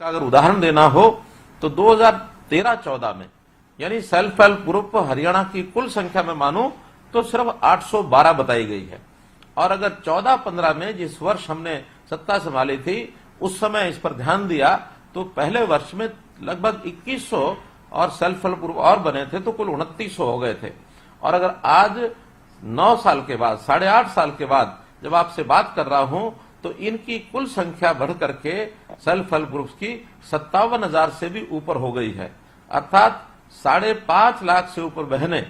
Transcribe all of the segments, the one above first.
का अगर उदाहरण देना हो तो 2013-14 में यानी सेल्फ हेल्प ग्रुप हरियाणा की कुल संख्या में मानूं तो सिर्फ 812 बताई गई है। और अगर 14-15 में जिस वर्ष हमने सत्ता संभाली थी उस समय इस पर ध्यान दिया तो पहले वर्ष में लगभग 2100 और सेल्फ हेल्प ग्रुप और बने थे तो कुल 2900 हो गए थे। और अगर आज 9 साल के बाद 8.5 साल के बाद जब आपसे बात कर रहा हूं तो इनकी कुल संख्या बढ़ करके सेल्फ हेल्प ग्रुप्स की 57,000 से भी ऊपर हो गई है। अर्थात 5.5 लाख से ऊपर बहनें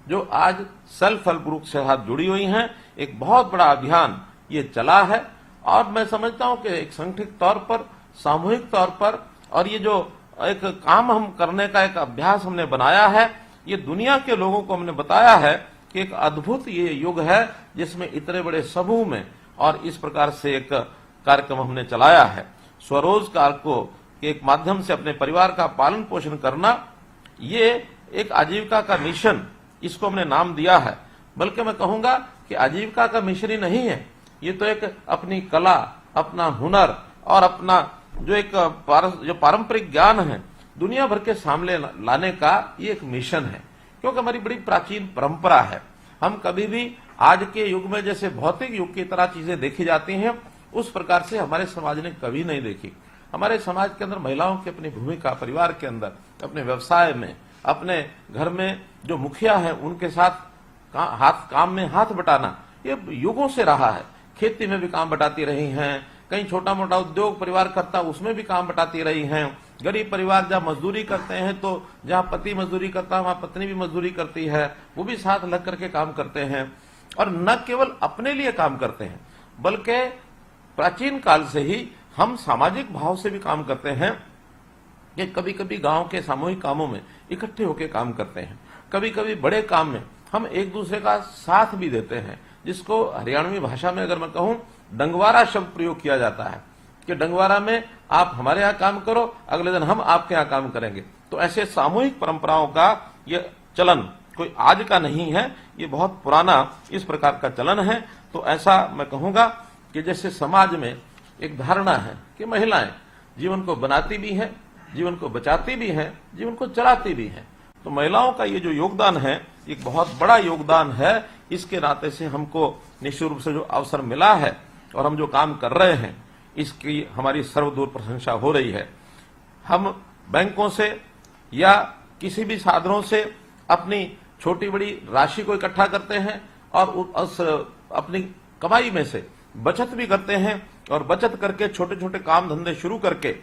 जो आज सेल्फ हेल्प ग्रुप से साथ जुड़ी हुई हैं। एक बहुत बड़ा अभियान ये चला है और मैं समझता हूं कि एक संगठित तौर पर, सामूहिक तौर पर, और ये जो एक काम हम करने का एक अभ्यास हमने बनाया है, ये दुनिया के लोगों को हमने बताया है कि एक अद्भुत ये युग है जिसमें इतने बड़े समूह में और इस प्रकार से एक कार्यक्रम हमने चलाया है। स्वरोजगार को एक माध्यम से अपने परिवार का पालन पोषण करना, ये एक आजीविका का मिशन, इसको हमने नाम दिया है। बल्कि मैं कहूंगा कि आजीविका का मिशन ही नहीं है, ये तो एक अपनी कला, अपना हुनर और अपना जो एक पारंपरिक ज्ञान है दुनिया भर के सामने लाने का ये एक मिशन है। क्योंकि हमारी बड़ी प्राचीन परंपरा है। हम कभी भी आज के युग में जैसे भौतिक युग की तरह चीजें देखी जाती हैं उस प्रकार से हमारे समाज ने कभी नहीं देखी। हमारे समाज के अंदर महिलाओं की अपनी भूमिका, परिवार के अंदर, अपने व्यवसाय में, अपने घर में जो मुखिया है उनके साथ काम में हाथ बटाना ये युगों से रहा है। खेती में भी काम बटाती रही हैं, कहीं छोटा मोटा उद्योग परिवार करता उसमें भी काम बटाती रही हैं। गरीब परिवार जहाँ मजदूरी करते हैं तो जहाँ पति मजदूरी करता है वहां पत्नी भी मजदूरी करती है, वो भी साथ लग करके काम करते हैं। और न केवल अपने लिए काम करते हैं बल्कि प्राचीन काल से ही हम सामाजिक भाव से भी काम करते हैं कि कभी कभी गांव के सामूहिक कामों में इकट्ठे होकर काम करते हैं, कभी कभी बड़े काम में हम एक दूसरे का साथ भी देते हैं, जिसको हरियाणवी भाषा में अगर मैं कहूं डंगवारा शब्द प्रयोग किया जाता है कि डंगवारा में आप हमारे यहाँ काम करो, अगले दिन हम आपके यहाँ काम करेंगे। तो ऐसे सामूहिक परंपराओं का ये चलन कोई आज का नहीं है, ये बहुत पुराना इस प्रकार का चलन है। तो ऐसा मैं कहूंगा कि जैसे समाज में एक धारणा है कि महिलाएं जीवन को बनाती भी हैं, जीवन को बचाती भी हैं, जीवन को चलाती भी हैं। तो महिलाओं का ये जो योगदान है एक बहुत बड़ा योगदान है। इसके नाते से हमको निश्चित रूप से जो अवसर मिला है और हम जो काम कर रहे हैं इसकी हमारी सर्वदूर प्रशंसा हो रही है। हम बैंकों से या किसी भी साधनों से अपनी छोटी बड़ी राशि को इकट्ठा करते हैं और उस अपनी कमाई में से बचत भी करते हैं और बचत करके छोटे छोटे काम धंधे शुरू करके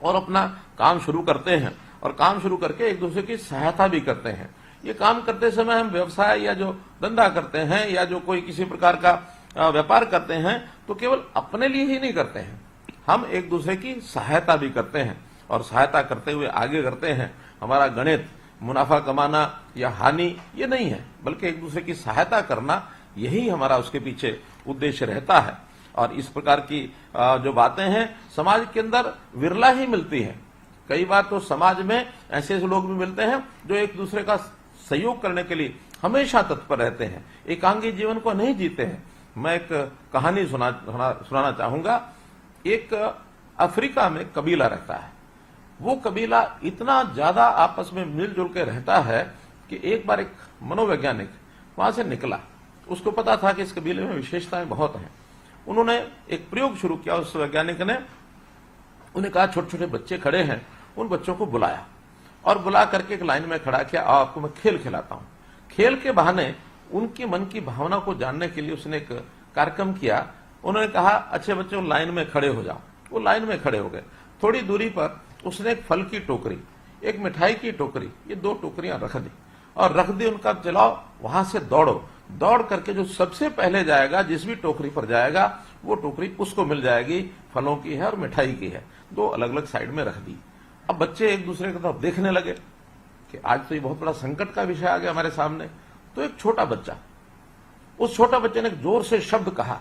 और अपना काम शुरू करते हैं और काम शुरू करके एक दूसरे की सहायता भी करते हैं। ये काम करते समय हम व्यवसाय या जो धंधा करते हैं या जो कोई किसी प्रकार का व्यापार करते हैं तो केवल अपने लिए ही नहीं करते हैं, हम एक दूसरे की सहायता भी करते हैं और सहायता करते हुए आगे करते हैं। हमारा गणित मुनाफा कमाना या हानि ये नहीं है, बल्कि एक दूसरे की सहायता करना, यही हमारा उसके पीछे उद्देश्य रहता है। और इस प्रकार की जो बातें हैं समाज के अंदर विरला ही मिलती है। कई बार तो समाज में ऐसे ऐसे लोग भी मिलते हैं जो एक दूसरे का सहयोग करने के लिए हमेशा तत्पर रहते हैं, एकांगी जीवन को नहीं जीते हैं। मैं एक कहानी सुनाना चाहूंगा। एक अफ्रीका में कबीला रहता है। वो कबीला इतना ज्यादा आपस में मिलजुल के रहता है कि एक बार एक मनोवैज्ञानिक वहां से निकला। उसको पता था कि इस कबीले में विशेषताएं बहुत हैं। उन्होंने एक प्रयोग शुरू किया। उस वैज्ञानिक ने उन्हें कहा छोटे छोटे बच्चे खड़े हैं, उन बच्चों को बुलाया और बुला करके एक लाइन में खड़ा किया, आओ आपको मैं खेल खिलाता हूं। खेल के बहाने उनके मन की भावना को जानने के लिए उसने एक कार्यक्रम किया। उन्होंने कहा अच्छे बच्चों लाइन में खड़े हो जाओ। वो लाइन में खड़े हो गए। थोड़ी दूरी पर उसने एक फल की टोकरी, एक मिठाई की टोकरी, ये 2 टोकरियां रख दी और रख दी उनका, चलाओ वहां से दौड़ो। दौड़ करके जो सबसे पहले जाएगा, जिस भी टोकरी पर जाएगा वो टोकरी उसको मिल जाएगी, फलों की है और मिठाई की है। 2 अलग अलग साइड में रख दी। अब बच्चे एक दूसरे की तरफ देखने लगे कि आज तो ये बहुत बड़ा संकट का विषय आ गया हमारे सामने। तो एक छोटा बच्चा, उस छोटा बच्चे ने जोर से शब्द कहा।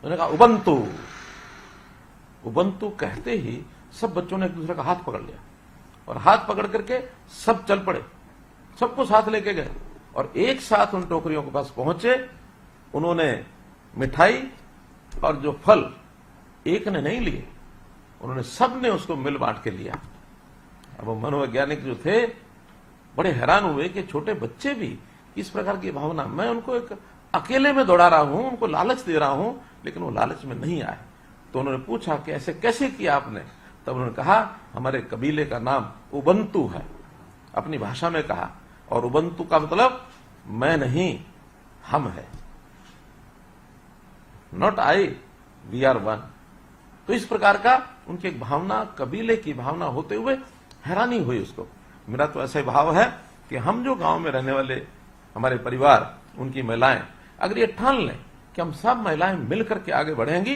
उन्होंने कहा उबंतु। उबंतु कहते ही सब बच्चों ने एक दूसरे का हाथ पकड़ लिया और हाथ पकड़ करके सब चल पड़े, सबको साथ लेके गए और एक साथ उन टोकरियों के पास पहुंचे। उन्होंने मिठाई और जो फल एक ने नहीं लिए, उन्होंने सबने उसको मिल बांट के लिया। अब वो मनोवैज्ञानिक जो थे बड़े हैरान हुए कि छोटे बच्चे भी इस प्रकार की भावना, मैं उनको एक अकेले में दौड़ा रहा हूं, उनको लालच दे रहा हूं, लेकिन वो लालच में नहीं आए। तो उन्होंने पूछा कि ऐसे कैसे किया आपने? तब उन्होंने कहा हमारे कबीले का नाम उबंतु है, अपनी भाषा में कहा, और उबंतु का मतलब मैं नहीं हम है, not I, we are one. तो इस प्रकार का उनकी एक भावना, कबीले की भावना होते हुए हैरानी हुई उसको। मेरा तो ऐसा भाव है कि हम जो गांव में रहने वाले हमारे परिवार, उनकी महिलाएं, अगर ये ठान लें कि हम सब महिलाएं मिलकर के आगे बढ़ेंगी,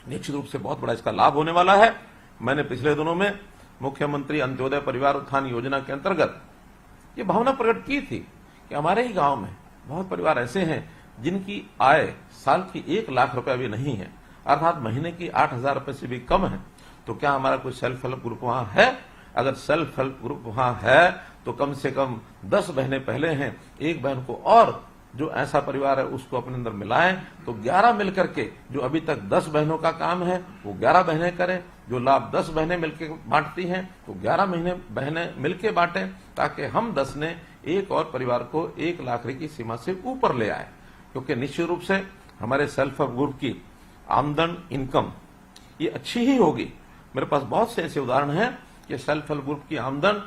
निश्चित रूप से बहुत बड़ा इसका लाभ होने वाला है। मैंने पिछले दिनों में मुख्यमंत्री अंत्योदय परिवार उत्थान योजना के अंतर्गत ये भावना प्रकट की थी कि हमारे ही गांव में बहुत परिवार ऐसे हैं जिनकी आय साल की 1 लाख रुपया भी नहीं है, अर्थात महीने की 8,000 रुपए से भी कम है। तो क्या हमारा कोई सेल्फ हेल्प ग्रुप वहां है? अगर सेल्फ हेल्प ग्रुप वहां है तो कम से कम 10 बहनें पहले हैं, एक बहन को और जो ऐसा परिवार है उसको अपने अंदर मिलाएं, तो 11 मिलकर के, जो अभी तक 10 बहनों का काम है वो 11 बहनें करें, जो लाभ 10 बहनें मिलकर बांटती हैं तो 11 बहनें मिलकर बांटें, ताकि हम 10 ने एक और परिवार को 1 लाख की सीमा से ऊपर ले आए। क्योंकि निश्चित रूप से हमारे सेल्फ हेल्प ग्रुप की आमदन, इनकम ये अच्छी ही होगी। मेरे पास बहुत से ऐसे उदाहरण हैं कि सेल्फ हेल्प ग्रुप की आमदन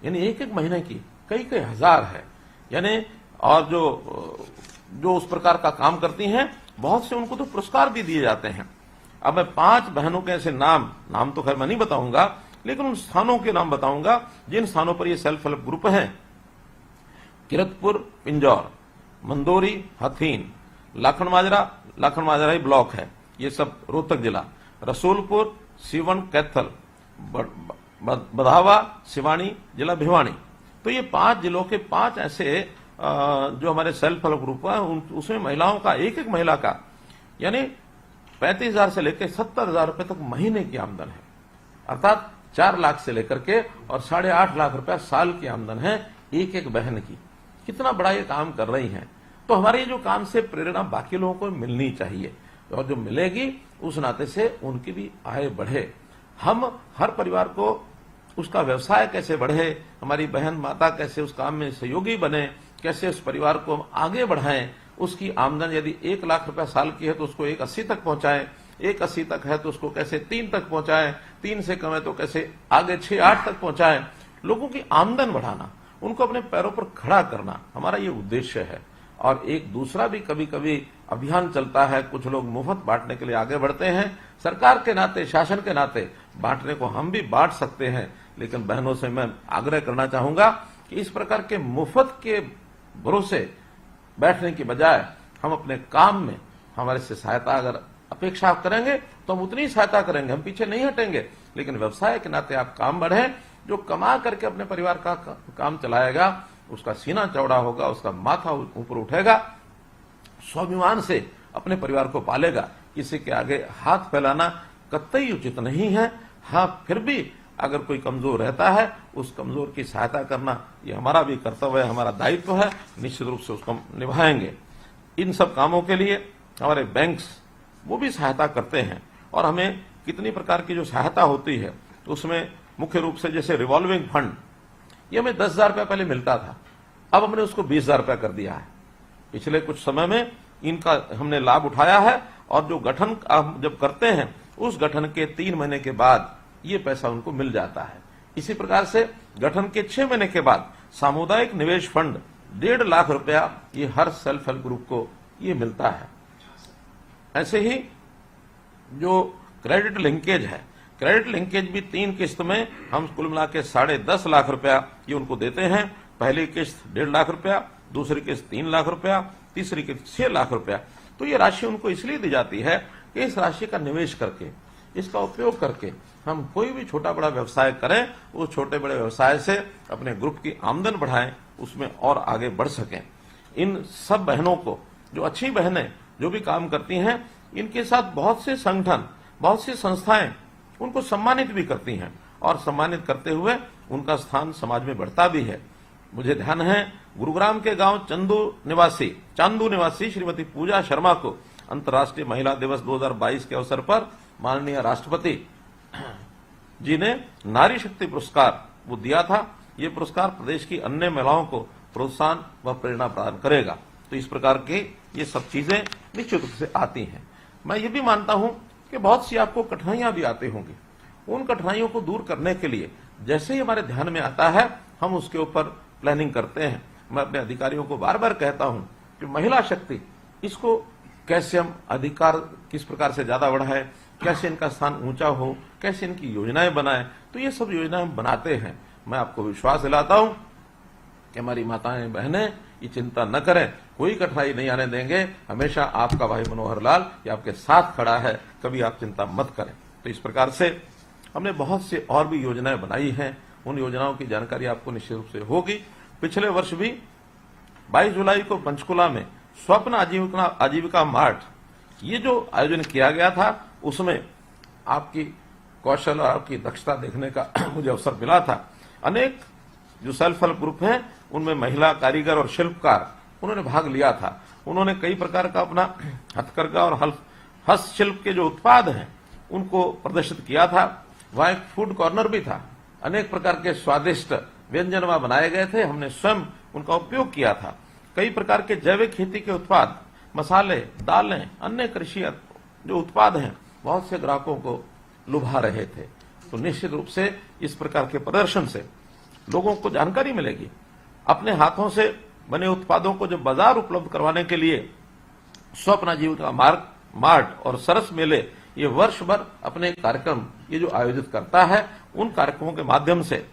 यानी एक एक महीने की कई कई हजार है, यानी और जो उस प्रकार का काम करती हैं, बहुत से उनको तो पुरस्कार भी दिए जाते हैं। अब मैं 5 बहनों के ऐसे नाम तो खैर मैं नहीं बताऊंगा, लेकिन उन स्थानों के नाम बताऊंगा जिन स्थानों पर ये सेल्फ हेल्प ग्रुप हैं। किरतपुर पिंजौर, मंदोरी हथीन, लाखन माजरा ही ब्लॉक है, ये सब रोहतक जिला, रसूलपुर, सीवन कैथल, बधावा, सिवानी जिला भिवानी। तो ये 5 जिलों के 5 ऐसे जो हमारे सेल्फ हेल्प ग्रुप है, उसमें महिलाओं का एक एक महिला का यानी 35,000 से लेकर 70,000 रुपए तक महीने की आमदन है, अर्थात 4 लाख से लेकर के और 8.5 लाख रुपया साल की आमदन है एक एक बहन की। कितना बड़ा ये काम कर रही हैं। तो हमारे जो काम से प्रेरणा बाकी लोगों को मिलनी चाहिए, और जो मिलेगी उस नाते से उनकी भी आय बढ़े। हम हर परिवार को उसका व्यवसाय कैसे बढ़े, हमारी बहन माता कैसे उस काम में सहयोगी बने, कैसे उस परिवार को हम आगे बढ़ाएं, उसकी आमदन यदि 1 लाख रुपया साल की है तो उसको 180 तक पहुंचाएं, 180 तक है तो उसको कैसे 3 तक पहुंचाएं, 3 से कम है तो कैसे आगे 6-8 तक पहुंचाएं। लोगों की आमदन बढ़ाना, उनको अपने पैरों पर खड़ा करना हमारा ये उद्देश्य है। और एक दूसरा भी कभी कभी अभियान चलता है, कुछ लोग मुफ्त बांटने के लिए आगे बढ़ते हैं। सरकार के नाते, शासन के नाते बांटने को हम भी बांट सकते हैं, लेकिन बहनों से मैं आग्रह करना चाहूंगा कि इस प्रकार के मुफ्त के भरोसे बैठने की बजाय हम अपने काम में हमारे से सहायता अगर अपेक्षा करेंगे तो हम उतनी सहायता करेंगे, हम पीछे नहीं हटेंगे। लेकिन व्यवसाय के नाते आप काम बढ़ें, जो कमा करके अपने परिवार का काम चलाएगा उसका सीना चौड़ा होगा, उसका माथा ऊपर उठेगा, स्वाभिमान से अपने परिवार को पालेगा। किसी के आगे हाथ फैलाना कतई उचित नहीं है। हाँ, फिर भी अगर कोई कमजोर रहता है, उस कमजोर की सहायता करना ये हमारा भी कर्तव्य है, हमारा दायित्व है, निश्चित रूप से उसको निभाएंगे। इन सब कामों के लिए हमारे बैंक्स वो भी सहायता करते हैं, और हमें कितनी प्रकार की जो सहायता होती है उसमें मुख्य रूप से जैसे रिवॉल्विंग फंड, ये हमें 10,000 रुपया पहले मिलता था, अब हमने उसको 20,000 रुपया कर दिया है। पिछले कुछ समय में इनका हमने लाभ उठाया है, और जो गठन जब करते हैं उस गठन के 3 महीने के बाद ये पैसा उनको मिल जाता है। इसी प्रकार से गठन के 6 महीने के बाद सामुदायिक निवेश फंड 1.5 लाख रुपया ये हर सेल्फ हेल्प ग्रुप को ये मिलता है। ऐसे ही जो क्रेडिट लिंकेज है, क्रेडिट लिंकेज भी 3 किस्त में हम कुल मिला के 10.5 लाख रुपया ये उनको देते हैं। पहली किस्त 1.5 लाख रुपया, दूसरी किस्त 3 लाख रुपया, तीसरी किस्त 6 लाख रुपया। तो ये राशि उनको इसलिए दी जाती है कि इस राशि का निवेश करके, इसका उपयोग करके हम कोई भी छोटा बड़ा व्यवसाय करें, उस छोटे बड़े व्यवसाय से अपने ग्रुप की आमदन बढ़ाएं, उसमें और आगे बढ़ सकें। इन सब बहनों को, जो अच्छी बहनें जो भी काम करती हैं, इनके साथ बहुत से संगठन, बहुत सी संस्थाएं उनको सम्मानित भी करती हैं, और सम्मानित करते हुए उनका स्थान समाज में बढ़ता भी है। मुझे ध्यान है गुरुग्राम के गांव चांदू निवासी श्रीमती पूजा शर्मा को अंतर्राष्ट्रीय महिला दिवस 2022 के अवसर पर माननीय राष्ट्रपति जी ने नारी शक्ति पुरस्कार वो दिया था। ये पुरस्कार प्रदेश की अन्य महिलाओं को प्रोत्साहन व प्रेरणा प्रदान करेगा। तो इस प्रकार के ये सब चीजें निश्चित रूप से आती हैं। मैं ये भी मानता हूं कि बहुत सी आपको कठिनाइयां भी आती होंगी। उन कठिनाइयों को दूर करने के लिए जैसे ही हमारे ध्यान में आता है हम उसके ऊपर प्लानिंग करते हैं। मैं अपने अधिकारियों को बार बार कहता हूं कि महिला शक्ति, इसको कैसे हम अधिकार किस प्रकार से ज्यादा बढ़ाएं, कैसे इनका स्थान ऊंचा हो, कैसे इनकी योजनाएं बनाएं। तो ये सब योजनाएं हम बनाते हैं। मैं आपको विश्वास दिलाता हूं कि हमारी माताएं बहनें ये चिंता न करें, कोई कठिनाई नहीं आने देंगे। हमेशा आपका भाई मनोहर लाल ये आपके साथ खड़ा है, कभी आप चिंता मत करें। तो इस प्रकार से हमने बहुत से और भी योजनाएं बनाई हैं। उन योजनाओं की जानकारी आपको निश्चित रूप से होगी। पिछले वर्ष भी 22 जुलाई को पंचकुला में स्वप्न आजीविका मार्ट ये जो आयोजन किया गया था, उसमें आपकी कौशल और आपकी दक्षता देखने का मुझे अवसर मिला था। अनेक जो सेल्फ हेल्प ग्रुप हैं उनमें महिला कारीगर और शिल्पकार उन्होंने भाग लिया था। उन्होंने कई प्रकार का अपना हथकरघा और हस्तशिल्प के जो उत्पाद हैं उनको प्रदर्शित किया था। वहां एक फूड कॉर्नर भी था। अनेक प्रकार के स्वादिष्ट व्यंजन वहां बनाए गए थे। हमने स्वयं उनका उपयोग किया था। कई प्रकार के जैविक खेती के उत्पाद, मसाले, दालें, अन्य कृषि जो उत्पाद हैं, बहुत से ग्राहकों को लुभा रहे थे। तो निश्चित रूप से इस प्रकार के प्रदर्शन से लोगों को जानकारी मिलेगी। अपने हाथों से बने उत्पादों को जब बाजार उपलब्ध करवाने के लिए स्वप्न आजीविका मार्ट और सरस मेले ये वर्ष भर अपने कार्यक्रम ये जो आयोजित करता है, उन कार्यक्रमों के माध्यम से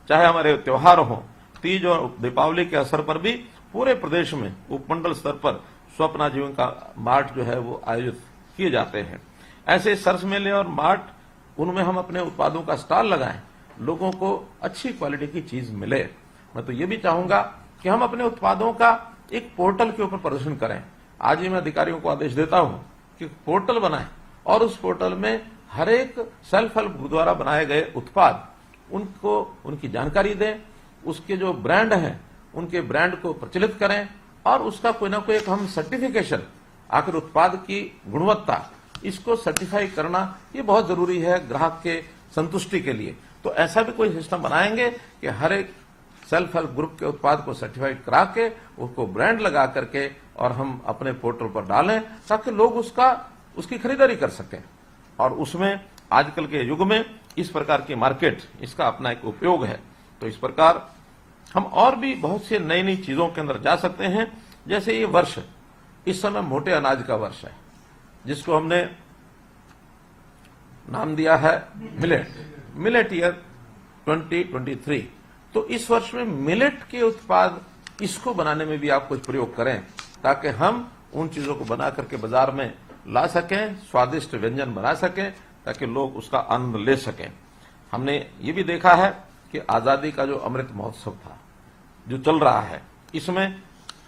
चाहे हमारे त्योहार हो, तीज और दीपावली के अवसर पर भी पूरे प्रदेश में उपमंडल स्तर पर स्वप्न आजीविका मार्ट जो है वो आयोजित किए जाते हैं। ऐसे सरस मेले और मार्ट, उनमें हम अपने उत्पादों का स्टॉल लगाएं, लोगों को अच्छी क्वालिटी की चीज मिले। मैं तो ये भी चाहूंगा कि हम अपने उत्पादों का एक पोर्टल के ऊपर प्रदर्शन करें। आज ही मैं अधिकारियों को आदेश देता हूं कि पोर्टल बनाएं और उस पोर्टल में हर एक सेल्फ हेल्प ग्रुप द्वारा बनाए गए उत्पाद उनको उनकी जानकारी दें, उसके जो ब्रांड हैं उनके ब्रांड को प्रचलित करें और उसका कोई ना कोई एक हम सर्टिफिकेशन, आखिर उत्पाद की गुणवत्ता इसको सर्टिफाई करना ये बहुत जरूरी है ग्राहक के संतुष्टि के लिए। तो ऐसा भी कोई सिस्टम बनाएंगे कि हर एक सेल्फ हेल्प ग्रुप के उत्पाद को सर्टिफाइड करा के उसको ब्रांड लगा करके और हम अपने पोर्टल पर डालें ताकि लोग उसकी खरीदारी कर सकें। और उसमें आजकल के युग में इस प्रकार की मार्केट, इसका अपना एक उपयोग है। तो इस प्रकार हम और भी बहुत से नई नई चीजों के अंदर जा सकते हैं। जैसे ये वर्ष इस समय मोटे अनाज का वर्ष है, जिसको हमने नाम दिया है मिलेट ईयर 2023। तो इस वर्ष में मिलेट के उत्पाद इसको बनाने में भी आप कुछ प्रयोग करें ताकि हम उन चीजों को बना करके बाजार में ला सकें, स्वादिष्ट व्यंजन बना सकें ताकि लोग उसका आनंद ले सकें। हमने ये भी देखा है कि आजादी का जो अमृत महोत्सव था जो चल रहा है, इसमें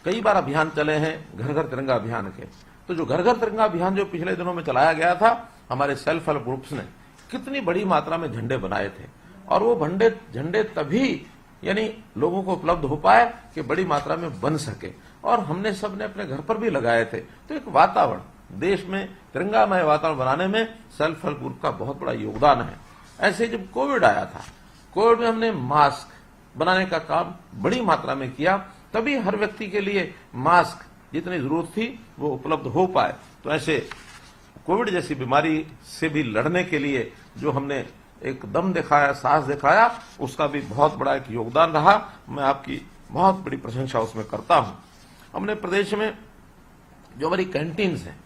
कई बार अभियान चले हैं घर घर तिरंगा अभियान के। तो जो घर घर तिरंगा अभियान जो पिछले दिनों में चलाया गया था, हमारे सेल्फ हेल्प ग्रुप्स ने कितनी बड़ी मात्रा में झंडे बनाए थे और वो झंडे तभी यानी लोगों को उपलब्ध हो पाए कि बड़ी मात्रा में बन सके। और हमने सबने अपने घर पर भी लगाए थे। तो एक वातावरण, देश में तिरंगामय वातावरण बनाने में सेल्फ हेल्प ग्रुप का बहुत बड़ा योगदान है। ऐसे जब कोविड आया था, कोविड में हमने मास्क बनाने का काम बड़ी मात्रा में किया, तभी हर व्यक्ति के लिए मास्क जितनी जरूरत थी वो उपलब्ध हो पाए। तो ऐसे कोविड जैसी बीमारी से भी लड़ने के लिए जो हमने एक दम दिखाया, साहस दिखाया, उसका भी बहुत बड़ा एक योगदान रहा। मैं आपकी बहुत बड़ी प्रशंसा उसमें करता हूं। हमने प्रदेश में जो हमारी कैंटीन्स हैं,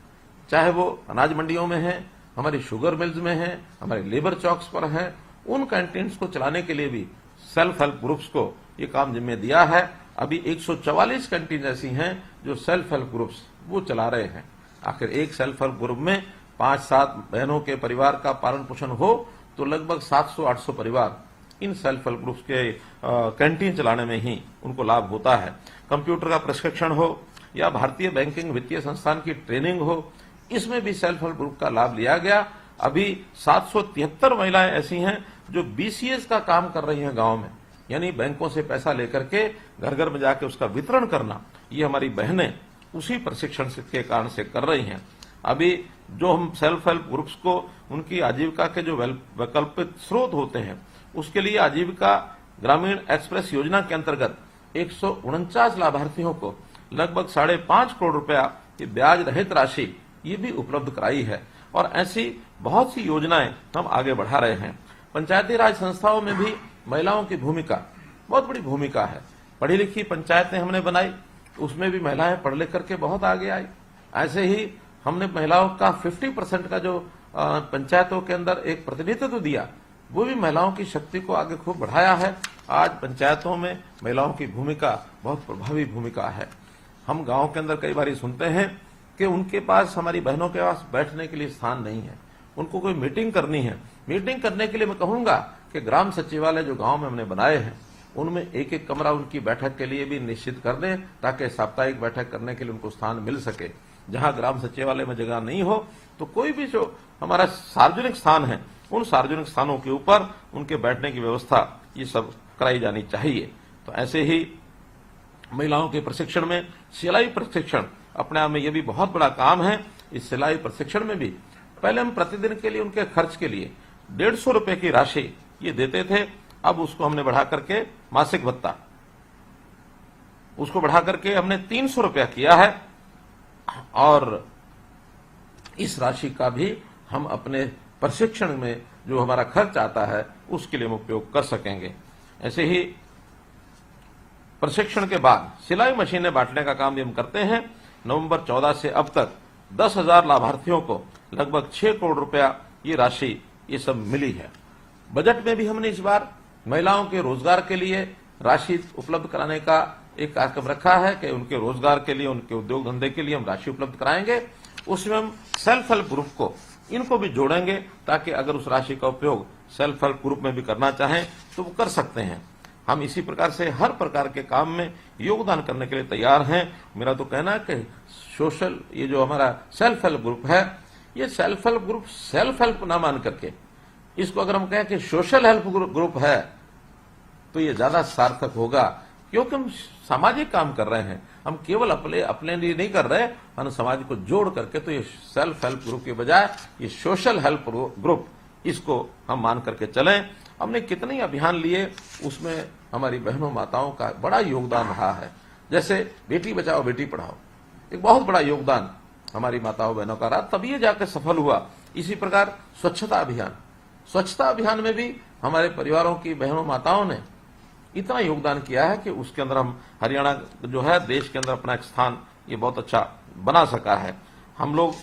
चाहे वो अनाज मंडियों में हैं, हमारी शुगर मिल्स में हैं, हमारे लेबर चौक्स पर हैं, उन कैंटीन्स को चलाने के लिए भी सेल्फ हेल्प ग्रुप्स को ये काम जिम्मे दिया है। अभी 144 कैंटीन ऐसी हैं जो सेल्फ हेल्प ग्रुप्स वो चला रहे हैं। आखिर एक सेल्फ हेल्प ग्रुप में 5-7 बहनों के परिवार का पालन पोषण हो तो लगभग 700-800 परिवार इन सेल्फ हेल्प ग्रुप्स के कैंटीन चलाने में ही उनको लाभ होता है। कंप्यूटर का प्रशिक्षण हो या भारतीय बैंकिंग वित्तीय संस्थान की ट्रेनिंग हो, इसमें भी सेल्फ हेल्प ग्रुप का लाभ लिया गया। अभी 773 महिलाएं ऐसी हैं जो बीसीएस का काम कर रही हैं गांव में, यानी बैंकों से पैसा लेकर के घर घर में जाके उसका वितरण करना, ये हमारी बहनें उसी प्रशिक्षण के कारण से कर रही हैं। अभी जो हम सेल्फ हेल्प ग्रुप्स को उनकी आजीविका के जो वैकल्पिक स्रोत होते हैं उसके लिए आजीविका ग्रामीण एक्सप्रेस योजना के अंतर्गत 149 लाभार्थियों को लगभग 5.5 करोड़ रुपया की ब्याज रहित राशि ये भी उपलब्ध कराई है। और ऐसी बहुत सी योजनाएं हम आगे बढ़ा रहे हैं। पंचायती राज संस्थाओं में भी महिलाओं की भूमिका बहुत बड़ी भूमिका है। पढ़ी लिखी पंचायतें हमने बनाई, उसमें भी महिलाएं पढ़ लिख करके बहुत आगे आई। ऐसे ही हमने महिलाओं का 50% का जो पंचायतों के अंदर एक प्रतिनिधित्व दिया, वो भी महिलाओं की शक्ति को आगे खूब बढ़ाया है। आज पंचायतों में महिलाओं की भूमिका बहुत प्रभावी भूमिका है। हम गांव के अंदर कई बार सुनते हैं कि उनके पास, हमारी बहनों के पास बैठने के लिए स्थान नहीं है, उनको कोई मीटिंग करनी है। मीटिंग करने के लिए मैं कहूंगा कि ग्राम सचिवालय जो गांव में हमने बनाए हैं उनमें एक एक कमरा उनकी बैठक के लिए भी निश्चित कर दें, ताकि साप्ताहिक बैठक करने के लिए उनको स्थान मिल सके। जहां ग्राम सचिवालय में जगह नहीं हो तो कोई भी जो हमारा सार्वजनिक स्थान है उन सार्वजनिक स्थानों के ऊपर उनके बैठने की व्यवस्था ये सब कराई जानी चाहिए। तो ऐसे ही महिलाओं के प्रशिक्षण में सिलाई प्रशिक्षण अपने आप में यह भी बहुत बड़ा काम है। इस सिलाई प्रशिक्षण में भी पहले हम प्रतिदिन के लिए उनके खर्च के लिए 150 रुपए की राशि ये देते थे। अब उसको हमने बढ़ा करके मासिक भत्ता उसको बढ़ा करके हमने 300 रुपया किया है और इस राशि का भी हम अपने प्रशिक्षण में जो हमारा खर्च आता है उसके लिए हम उपयोग कर सकेंगे। ऐसे ही प्रशिक्षण के बाद सिलाई मशीनें बांटने का काम भी हम करते हैं। नवंबर 14 से अब तक 10,000 लाभार्थियों को लगभग 6 करोड़ रुपया ये राशि ये सब मिली है। बजट में भी हमने इस बार महिलाओं के रोजगार के लिए राशि उपलब्ध कराने का एक कार्यक्रम रखा है कि उनके रोजगार के लिए, उनके उद्योग धंधे के लिए हम राशि उपलब्ध कराएंगे। उसमें हम सेल्फ हेल्प ग्रुप को इनको भी जोड़ेंगे, ताकि अगर उस राशि का उपयोग सेल्फ हेल्प ग्रुप में भी करना चाहें तो वो कर सकते हैं। हम इसी प्रकार से हर प्रकार के काम में योगदान करने के लिए तैयार हैं। मेरा तो कहना है कि सोशल ये जो हमारा सेल्फ हेल्प ग्रुप है, ये self help group self help ना मान करके इसको अगर हम कहें कि सोशल हेल्प ग्रुप है तो ये ज्यादा सार्थक होगा, क्योंकि हम सामाजिक काम कर रहे हैं। हम केवल अपने लिए नहीं कर रहे, हम समाज को जोड़ करके, तो ये सेल्फ हेल्प ग्रुप के बजाय ये सोशल हेल्प ग्रुप इसको हम मान करके चलें। हमने कितने अभियान लिए, उसमें हमारी बहनों माताओं का बड़ा योगदान रहा है। जैसे बेटी बचाओ बेटी पढ़ाओ, एक बहुत बड़ा योगदान हमारी माताओं बहनों का रहा, तभी ये जाकर सफल हुआ। इसी प्रकार स्वच्छता अभियान में भी हमारे परिवारों की बहनों माताओं ने इतना योगदान किया है कि उसके अंदर हम हरियाणा जो है देश के अंदर अपना एक स्थान ये बहुत अच्छा बना सका है। हम लोग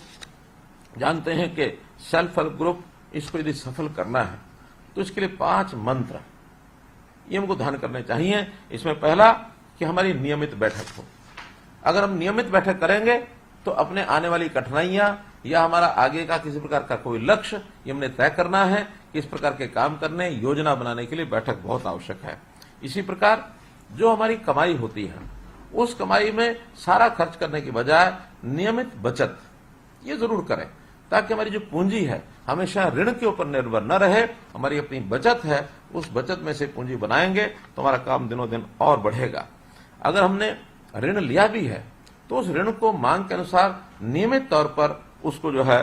जानते हैं कि सेल्फ हेल्प ग्रुप इसको यदि सफल करना है तो इसके लिए 5 मंत्र ये हमको ध्यान करने चाहिए। इसमें पहला कि हमारी नियमित बैठक हो। अगर हम नियमित बैठक करेंगे तो अपने आने वाली कठिनाइयां या हमारा आगे का किसी प्रकार का कोई लक्ष्य ये हमने तय करना है कि इस प्रकार के काम करने, योजना बनाने के लिए बैठक बहुत आवश्यक है। इसी प्रकार जो हमारी कमाई होती है उस कमाई में सारा खर्च करने की बजाय नियमित बचत ये जरूर करें, ताकि हमारी जो पूंजी है हमेशा ऋण के ऊपर निर्भर न रहे। हमारी अपनी बचत है, उस बचत में से पूंजी बनाएंगे तो हमारा काम दिनों दिन और बढ़ेगा। अगर हमने ऋण लिया भी है तो उस ऋण को मांग के अनुसार नियमित तौर पर उसको जो है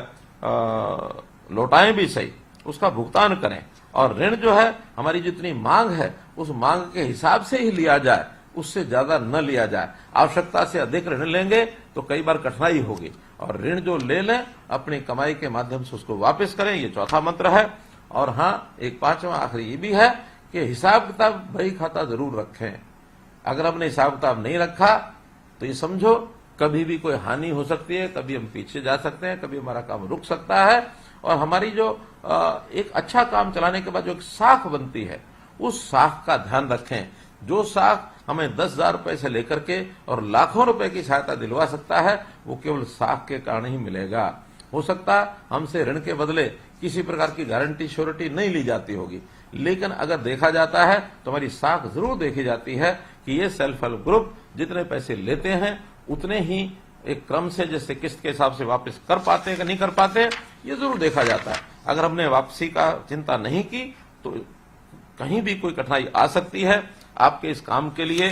लौटाएं भी सही, उसका भुगतान करें। और ऋण जो है हमारी जितनी मांग है उस मांग के हिसाब से ही लिया जाए, उससे ज्यादा न लिया जाए। आवश्यकता से अधिक ऋण लेंगे तो कई बार कठिनाई होगी, और ऋण जो ले लें अपनी कमाई के माध्यम से उसको वापस करें, ये चौथा मंत्र है। और हाँ, एक 5वां आखिरी ये भी है कि हिसाब किताब बही खाता जरूर रखें। अगर हमने हिसाब किताब नहीं रखा तो ये समझो कभी भी कोई हानि हो सकती है, कभी हम पीछे जा सकते हैं, कभी हमारा काम रुक सकता है। और हमारी जो एक अच्छा काम चलाने के बाद जो एक साख बनती है उस साख का ध्यान रखें। जो साख हमें 10,000 रुपए से लेकर के और लाखों रुपए की सहायता दिलवा सकता है वो केवल साख के कारण ही मिलेगा। हो सकता है हमसे ऋण के बदले किसी प्रकार की गारंटी श्योरिटी नहीं ली जाती होगी, लेकिन अगर देखा जाता है तो हमारी साख जरूर देखी जाती है कि ये सेल्फ हेल्प ग्रुप जितने पैसे लेते हैं उतने ही एक क्रम से, जैसे किस्त के हिसाब से वापस कर पाते हैं कि नहीं कर पाते, ये जरूर देखा जाता है। अगर हमने वापसी का चिंता नहीं की तो कहीं भी कोई कठिनाई आ सकती है। आपके इस काम के लिए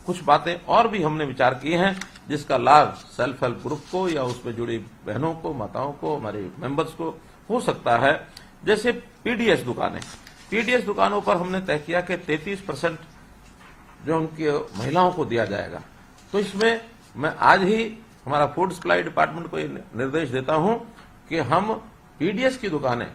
कुछ बातें और भी हमने विचार किए हैं जिसका लाभ सेल्फ हेल्प ग्रुप को या उसमें जुड़ी बहनों को, माताओं को, हमारे मेंबर्स को हो सकता है। जैसे पीडीएस दुकानें, पीडीएस दुकानों पर हमने तय किया कि 33% जो उनकी महिलाओं को दिया जाएगा। तो इसमें मैं आज ही हमारा फूड सप्लाई डिपार्टमेंट को निर्देश देता हूं कि हम पीडीएस की दुकानें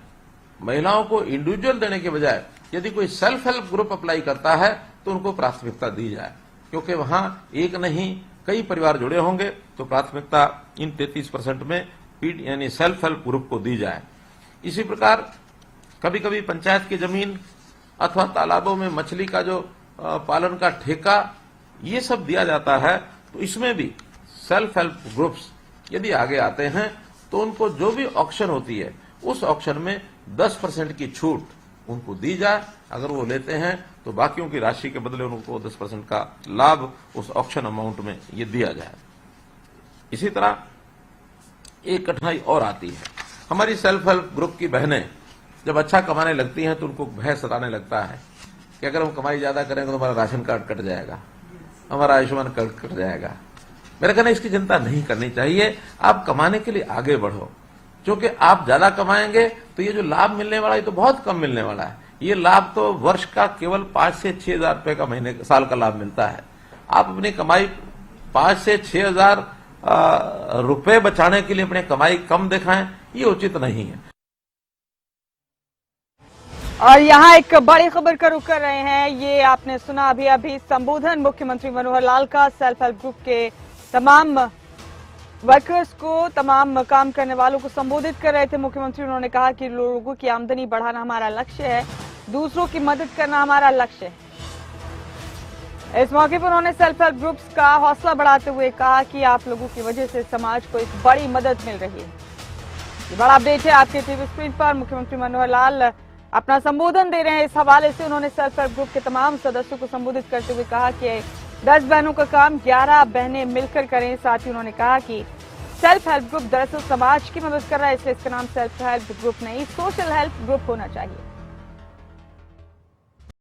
महिलाओं को इंडिविजुअल देने के बजाय यदि कोई सेल्फ हेल्प ग्रुप अप्लाई करता है तो उनको प्राथमिकता दी जाए, क्योंकि वहां एक नहीं कई परिवार जुड़े होंगे, तो प्राथमिकता इन 33% में यानी सेल्फ हेल्प ग्रुप को दी जाए। इसी प्रकार कभी कभी पंचायत की जमीन अथवा तालाबों में मछली का जो पालन का ठेका ये सब दिया जाता है, तो इसमें भी सेल्फ हेल्प ग्रुप्स यदि आगे आते हैं तो उनको जो भी ऑक्शन होती है उस ऑक्शन में 10% की छूट उनको दी जाए। अगर वो लेते हैं तो बाकियों की राशि के बदले उनको 10% का लाभ उस ऑक्शन अमाउंट में ये दिया जाए। इसी तरह एक कठिनाई और आती है, हमारी सेल्फ हेल्प ग्रुप की बहनें जब अच्छा कमाने लगती हैं तो उनको भय सताने लगता है कि अगर हम कमाई ज्यादा करेंगे तो हमारा राशन कार्ड कट जाएगा, हमारा आयुष्मान कार्ड कट जाएगा। मेरा कहना इसकी चिंता नहीं करनी चाहिए। आप कमाने के लिए आगे बढ़ो, क्योंकि आप ज्यादा कमाएंगे तो ये जो लाभ मिलने वाला है तो बहुत कम मिलने वाला है। ये लाभ तो वर्ष का केवल 5 से 6 हजार रुपए का महीने साल का लाभ मिलता है। आप अपनी कमाई 5 से 6 हजार रुपए बचाने के लिए अपनी कमाई कम दिखाएं, ये उचित नहीं है। और यहाँ एक बड़ी खबर का रुख कर रहे हैं। ये आपने सुना अभी संबोधन मुख्यमंत्री मनोहर लाल का सेल्फ हेल्प ग्रुप के तमाम वर्कर्स को, तमाम काम करने वालों को संबोधित कर रहे थे मुख्यमंत्री। उन्होंने कहा कि लोगों की आमदनी बढ़ाना हमारा लक्ष्य है, दूसरों की मदद करना हमारा लक्ष्य है। इस मौके पर उन्होंने सेल्फ हेल्प ग्रुप्स का हौसला बढ़ाते हुए कहा कि आप लोगों की वजह से समाज को एक बड़ी मदद मिल रही है। ये बड़ा अपडेट है आपके टीवी स्क्रीन पर। मुख्यमंत्री मनोहर लाल अपना संबोधन दे रहे हैं। इस हवाले से उन्होंने सेल्फ हेल्प ग्रुप के तमाम सदस्यों को संबोधित करते हुए कहा कि 10 बहनों का काम 11 बहनें मिलकर करें। साथ ही उन्होंने कहा कि सेल्फ हेल्प ग्रुप दरअसल समाज की मदद कर रहा है, इसलिए इसका नाम सेल्फ हेल्प ग्रुप नहीं, सोशल हेल्प ग्रुप होना चाहिए।